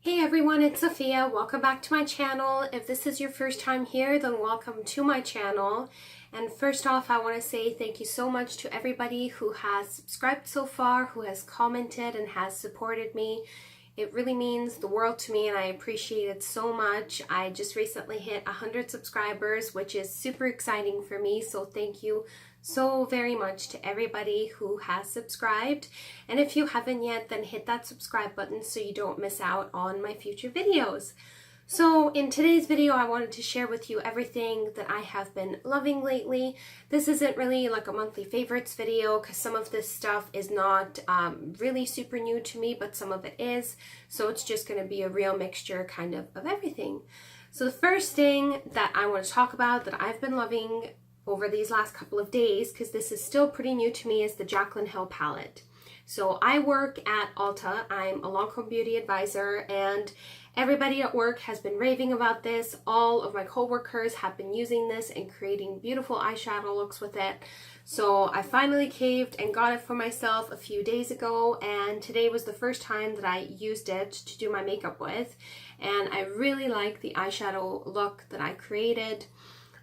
Hey everyone, it's Sophia. Welcome back to my channel. If this is your first time here, then welcome to my channel. And first off, I want to say thank you so much to everybody who has subscribed so far, who has commented and has supported me. It really means the world to me and I appreciate it so much. I just recently hit 100 subscribers, which is super exciting for me, so thank you so very much to everybody who has subscribed. And if you haven't yet, then hit that subscribe button so you don't miss out on my future videos. So in today's video, I wanted to share with you everything that I have been loving lately. This isn't really like a monthly favorites video because some of this stuff is not really super new to me, but some of it is. So it's just going to be a real mixture kind of everything. So the first thing that I want to talk about that I've been loving over these last couple of days, because this is still pretty new to me, is the Jacqueline Hill palette. So I work at Ulta. I'm a Lancome beauty advisor and everybody at work has been raving about this. All of my coworkers have been using this and creating beautiful eyeshadow looks with it. So I finally caved and got it for myself a few days ago, and today was the first time that I used it to do my makeup with, and I really like the eyeshadow look that I created.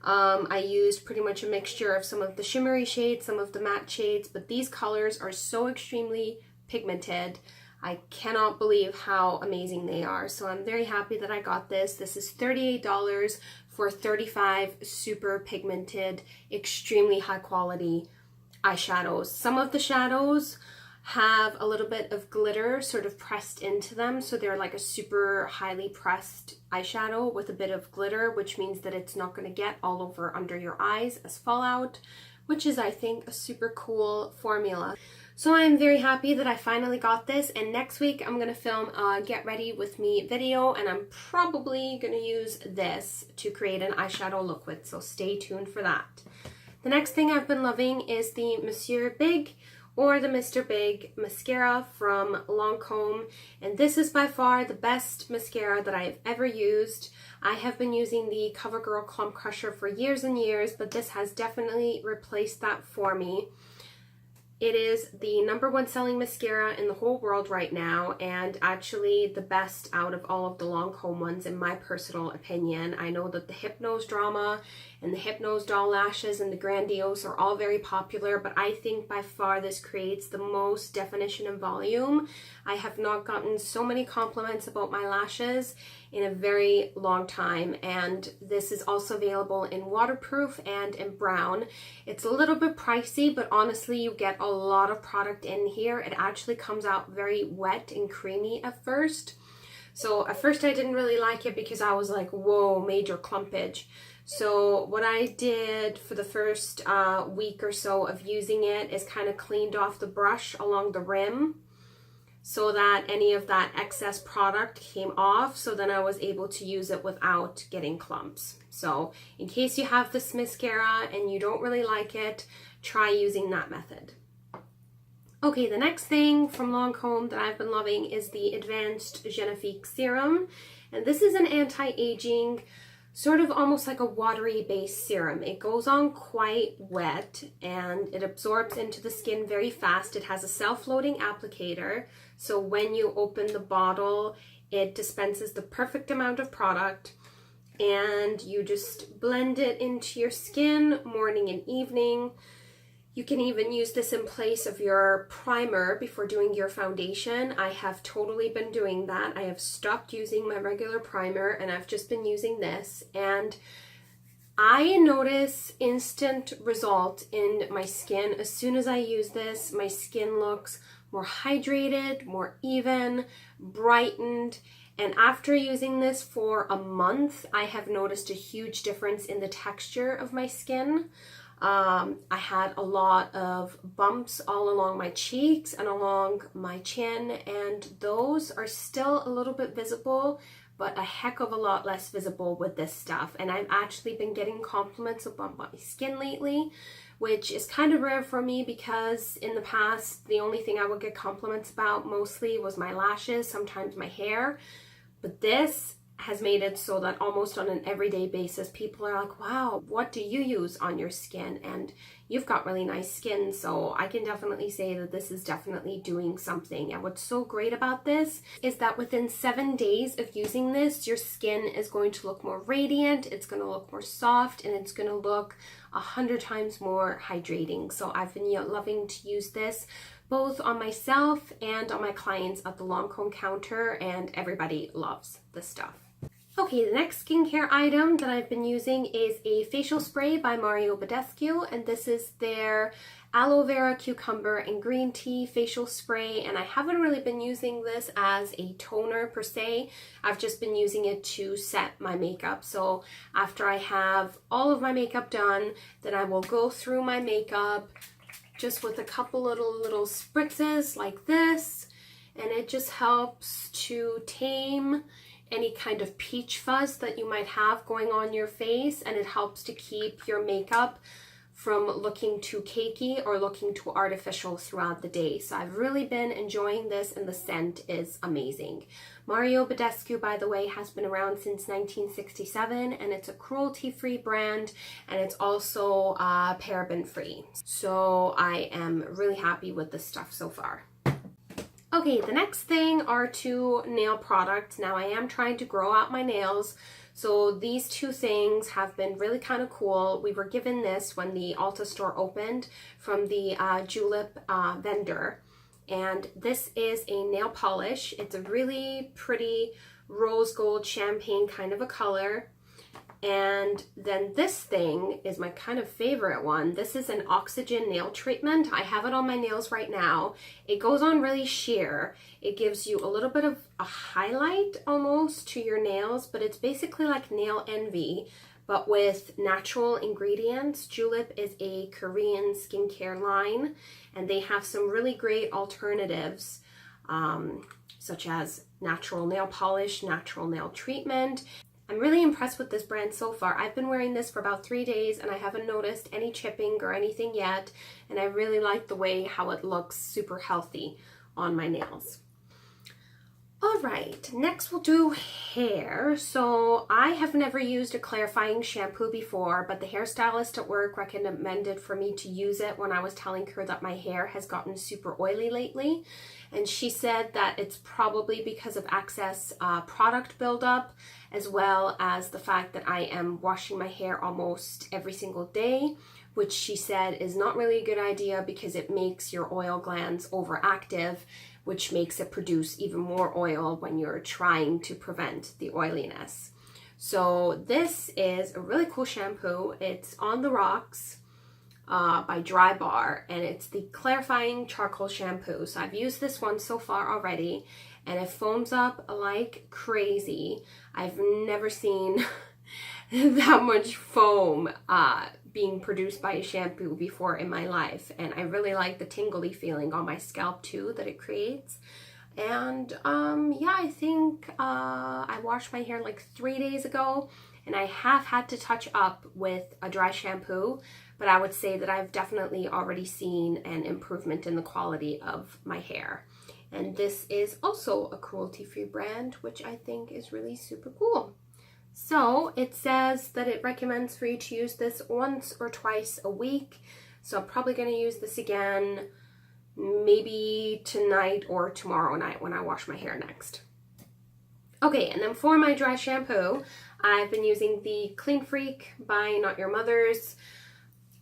I used pretty much a mixture of some of the shimmery shades, some of the matte shades, but these colors are so extremely pigmented. I cannot believe how amazing they are. So I'm very happy that I got this. This is $38 for 35 super pigmented, extremely high quality eyeshadows. Some of the shadows have a little bit of glitter sort of pressed into them, so they're like a super highly pressed eyeshadow with a bit of glitter, which means that it's not going to get all over under your eyes as fallout, which is, I think, a super cool formula. So I'm very happy that I finally got this, and next week I'm going to film a get ready with me video, and I'm probably going to use this to create an eyeshadow look with, so stay tuned for that. The next thing I've been loving is the Monsieur Big or the Mr. Big Mascara from Lancome, and this is by far the best mascara that I've ever used. I have been using the CoverGirl Clump Crusher for years and years, but this has definitely replaced that for me. It is the #1 selling mascara in the whole world right now, and actually the best out of all of the Lancome ones in my personal opinion. I know that the Hypnose Drama and the Hypnose Doll Lashes and the Grandiose are all very popular, but I think by far this creates the most definition and volume. I have not gotten so many compliments about my lashes in a very long time, and this is also available in waterproof and in brown. It's a little bit pricey, but honestly you get a lot of product in here. It actually comes out very wet and creamy at first. So at first I didn't really like it because I was like, whoa, major clumpage. So what I did for the first week or so of using it is kind of cleaned off the brush along the rim so that any of that excess product came off, so then I was able to use it without getting clumps. So in case you have this mascara and you don't really like it, try using that method. Okay, the next thing from Lancome that I've been loving is the Advanced Genifique Serum, and this is an anti-aging, sort of almost like a watery based serum. It goes on quite wet and it absorbs into the skin very fast. It has a self-loading applicator, so when you open the bottle it dispenses the perfect amount of product and you just blend it into your skin morning and evening. You can even use this in place of your primer before doing your foundation. I have totally been doing that. I have stopped using my regular primer and I've just been using this, and I notice instant result in my skin. As soon as I use this, my skin looks more hydrated, more even, brightened, and after using this for a month, I have noticed a huge difference in the texture of my skin. I had a lot of bumps all along my cheeks and along my chin, and those are still a little bit visible, but a heck of a lot less visible with this stuff. And I've actually been getting compliments about my skin lately, which is kind of rare for me because in the past, the only thing I would get compliments about mostly was my lashes, sometimes my hair. But this has made it so that almost on an everyday basis, people are like, wow, what do you use on your skin? And you've got really nice skin, so I can definitely say that this is definitely doing something. And what's so great about this is that within 7 days of using this, your skin is going to look more radiant, it's going to look more soft, and it's going to look 100 times more hydrating. So I've been loving to use this both on myself and on my clients at the Lancome counter, and everybody loves this stuff. Okay, the next skincare item that I've been using is a facial spray by Badescu, and this is their aloe vera, cucumber, and green tea facial spray. And I haven't really been using this as a toner per se. I've just been using it to set my makeup. So after I have all of my makeup done, then I will go through my makeup just with a couple little spritzes like this, and it just helps to tame any kind of peach fuzz that you might have going on your face, and it helps to keep your makeup from looking too cakey or looking too artificial throughout the day. So I've really been enjoying this, and the scent is amazing. Badescu, by the way, has been around since 1967, and it's a cruelty-free brand, and it's also paraben-free. So I am really happy with this stuff so far. Okay, the next thing are 2 nail products. Now I am trying to grow out my nails, so these 2 things have been really kind of cool. We were given this when the Ulta store opened from the Julep vendor, and this is a nail polish. It's a really pretty rose gold champagne kind of a color. And then this thing is my kind of favorite one. This is an oxygen nail treatment. I have it on my nails right now. It goes on really sheer. It gives you a little bit of a highlight almost to your nails, but it's basically like Nail Envy, but with natural ingredients. Julep is a Korean skincare line, and they have some really great alternatives, such as natural nail polish, natural nail treatment. I'm really impressed with this brand so far. I've been wearing this for about 3 days, and I haven't noticed any chipping or anything yet, and I really like the way how it looks super healthy on my nails. All right, next we'll do hair. So I have never used a clarifying shampoo before, but the hairstylist at work recommended for me to use it when I was telling her that my hair has gotten super oily lately. And she said that it's probably because of excess product buildup, as well as the fact that I am washing my hair almost every single day, which she said is not really a good idea because it makes your oil glands overactive, which makes it produce even more oil when you're trying to prevent the oiliness. So this is a really cool shampoo. It's On the Rocks by Dry Bar, and it's the clarifying charcoal shampoo. So I've used this one so far already, and it foams up like crazy. I've never seen that much foam being produced by a shampoo before in my life, and I really like the tingly feeling on my scalp too that it creates. And yeah, I think I washed my hair like 3 days ago, and I have had to touch up with a dry shampoo, but I would say that I've definitely already seen an improvement in the quality of my hair. And this is also a cruelty-free brand, which I think is really super cool. So it says that it recommends for you to use this once or twice a week. So I'm probably going to use this again maybe tonight or tomorrow night when I wash my hair next. Okay, and then for my dry shampoo, I've been using the Clean Freak by Not Your Mother's.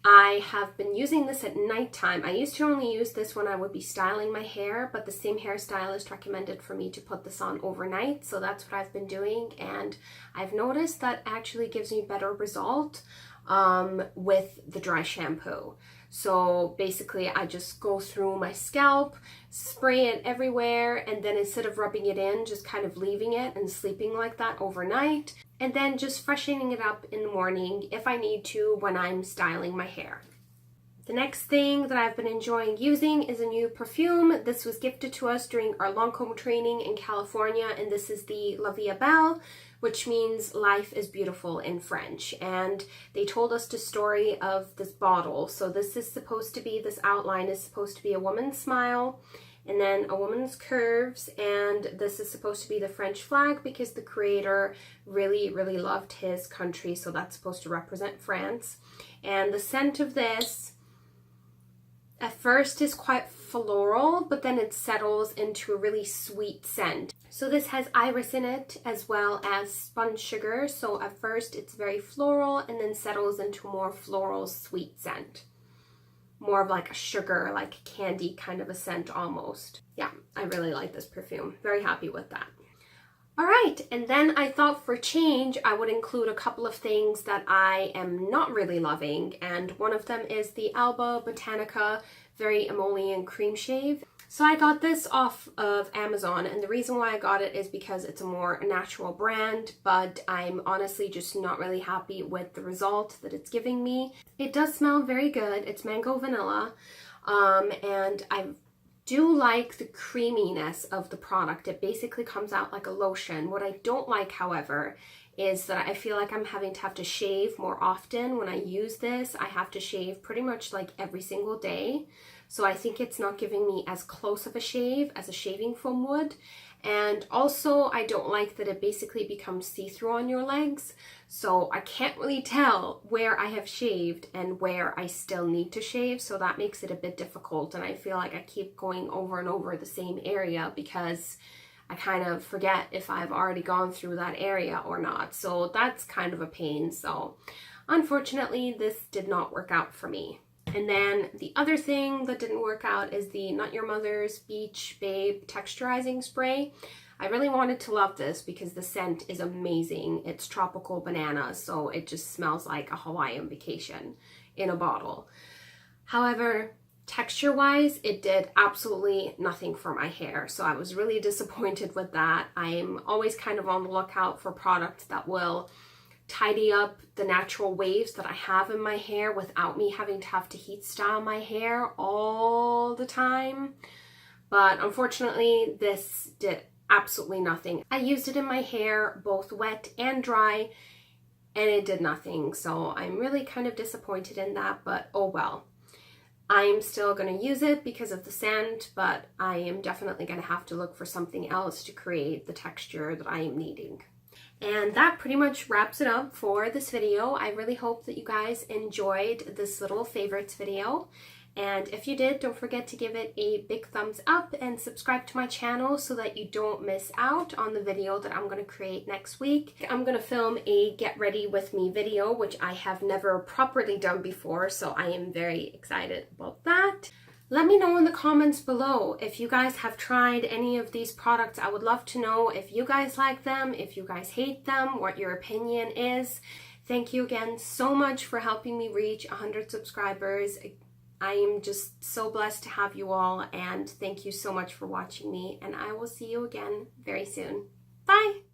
I have been using this at nighttime. I used to only use this when I would be styling my hair, but the same hairstylist recommended for me to put this on overnight, so that's what I've been doing, and I've noticed that actually gives me better result with the dry shampoo. So basically I just go through my scalp, spray it everywhere, and then instead of rubbing it in, just kind of leaving it and sleeping like that overnight, and then just freshening it up in the morning if I need to when I'm styling my hair. The next thing that I've been enjoying using is a new perfume. This was gifted to us during our Lancome training in California, and this is the La Vie est Belle, which means life is beautiful in French. And they told us the story of this bottle. So this is supposed to be, this outline is supposed to be a woman's smile, and then a woman's curves, and this is supposed to be the French flag because the creator really loved his country, so that's supposed to represent France. And the scent of this at first is quite floral, but then it settles into a really sweet scent. So this has iris in it as well as spun sugar, so at first it's very floral and then settles into a more floral sweet scent. More of like a sugar, like candy kind of a scent almost. Yeah, I really like this perfume. Very happy with that. All right, and then I thought for change, I would include a couple of things that I am not really loving, and one of them is the Alba Botanica Very Emollient Cream Shave. So I got this off of Amazon, and the reason why I got it is because it's a more natural brand, but I'm honestly just not really happy with the result that it's giving me. It does smell very good. It's mango vanilla, and I do like the creaminess of the product. It basically comes out like a lotion. What I don't like, however, is that I feel like I'm having to have to shave more often. When I use this, I have to shave pretty much like every single day. So I think it's not giving me as close of a shave as a shaving foam would. And also, I don't like that it basically becomes see-through on your legs. So I can't really tell where I have shaved and where I still need to shave. So that makes it a bit difficult. And I feel like I keep going over and over the same area because I kind of forget if I've already gone through that area or not. So that's kind of a pain. So unfortunately, this did not work out for me. And then the other thing that didn't work out is the Not Your Mother's Beach Babe Texturizing Spray. I really wanted to love this because the scent is amazing. It's tropical banana, so it just smells like a Hawaiian vacation in a bottle. However, texture-wise, it did absolutely nothing for my hair, so I was really disappointed with that. I'm always kind of on the lookout for products that will tidy up the natural waves that I have in my hair without me having to have to heat style my hair all the time. But unfortunately, this did absolutely nothing. I used it in my hair, both wet and dry, and it did nothing. So I'm really kind of disappointed in that, but oh well. I'm still going to use it because of the scent, but I am definitely going to have to look for something else to create the texture that I am needing. And that pretty much wraps it up for this video. I really hope that you guys enjoyed this little favorites video. And if you did, don't forget to give it a big thumbs up and subscribe to my channel so that you don't miss out on the video that I'm going to create next week. I'm going to film a get ready with me video, which I have never properly done before, so I am very excited about that. Let me know in the comments below if you guys have tried any of these products. I would love to know if you guys like them, if you guys hate them, what your opinion is. Thank you again so much for helping me reach 100 subscribers. I am just so blessed to have you all, and thank you so much for watching me, and I will see you again very soon. Bye!